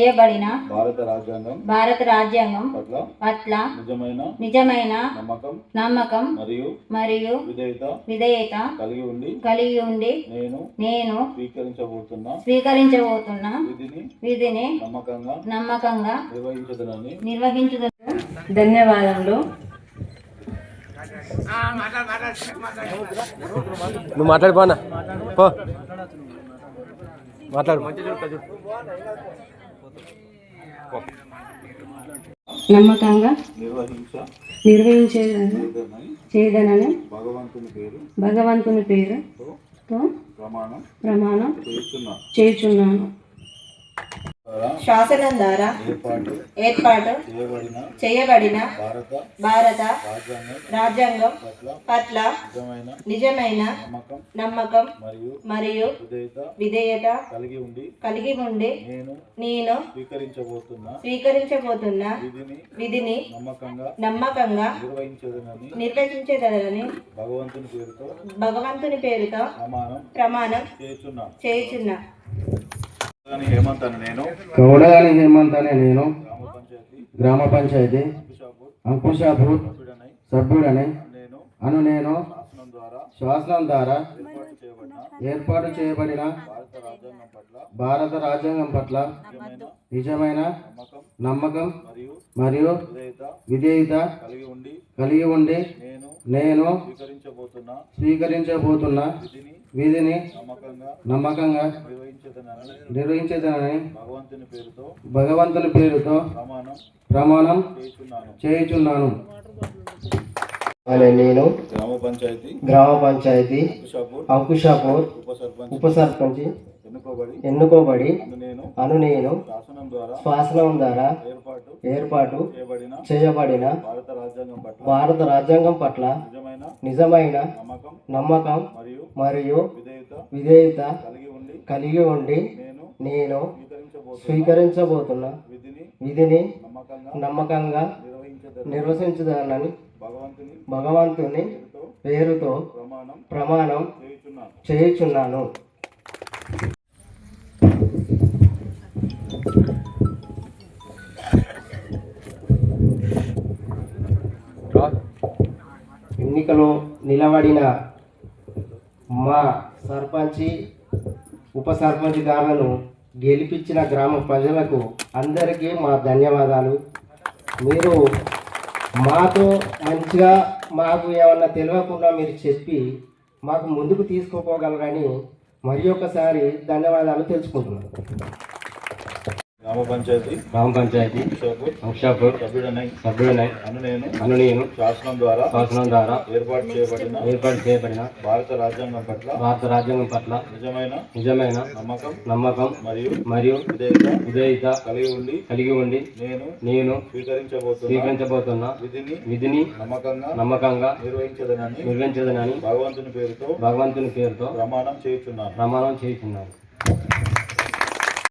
చేయబడిన భారత రాజ్యాంగం పట్ల నిజమైన నమ్మకం మరియు విధేయత కలిగి ఉండి నేను స్వీకరించబోతున్న విధిని నమ్మకంగా నిర్వహించుదను. ధన్యవాదములు. నువ్వు మాట్లాడిపోనా మాట్లాడు. నమ్మకంగా నిర్వహించేదనని భగవంతుని పేరుతో ప్రమాణం చేయుచున్నాను. శాసనం ద్వారా ఏర్పాటు చేయబడిన భారత రాజ్యాంగం పట్ల నిజమైన నమ్మకం మరియు విధేయత కలిగి ఉండి నేను స్వీకరించబోతున్న విధిని నమ్మకంగా నిర్వహించేదనని భగవంతుని పేరుతో ప్రమాణం చేయుచున్నా. కౌడగాని హేమంత్ అనే నేను గ్రామ పంచాయతీ అంకుశాపూర్ సభ్యుడని నేను శాసనం ద్వారా ఏర్పాటు చేయబడిన భారత రాజ్యాంగం పట్ల నిజమైన నమ్మకం మరియు విధేయత కలిగి ఉండి నేను స్వీకరించబోతున్న విధిని నమ్మకంగా నిర్వహించేదనని భగవంతుని పేరుతో ప్రమాణం చేయుచున్నాను. నేను గ్రామ పంచాయతీ అంకుశాపూర్ ఉప సర్పంచ్ ఎన్నుకోబడి నేను శాసనం ద్వారా ఏర్పాటు చేయబడిన భారత రాజ్యాంగం పట్ల నిజమైన నమ్మకం మరియు విధేయత కలిగి ఉండి నేను స్వీకరించబోతున్న విధిని నమ్మకంగా నిర్వహించదనని భగవంతుని పేరుతో ప్రమాణం చేయుచున్నాను. ఎన్నికలో నిలబడిన మా సర్పంచి ఉప సర్పంచ్ గారులను గెలిపించిన గ్రామ ప్రజలకు అందరికీ మా ధన్యవాదాలు. మీరు మాతో మంచిగా మాకు ఏమన్నా తెలియకుండా మీరు చెప్పి మాకు ముందుకు తీసుకుపోగలరని మరి ఒకసారి ధన్యవాదాలు తెలుసుకుంటున్నాను. గ్రామ పంచాయతీ అంకుశాపూర్ సభ్యుడనై నేను శాసనం ద్వారా ఏర్పాటు చేయబడిన భారత రాజ్యాంగం పట్ల నిజమైన నమ్మకం మరియు విధేయత కలిగి ఉండి నేను స్వీకరించబోతున్న విధిని నమ్మకంగా నిర్వహించదనని భగవంతుని పేరుతో ప్రమాణం చేయుచున్నాను.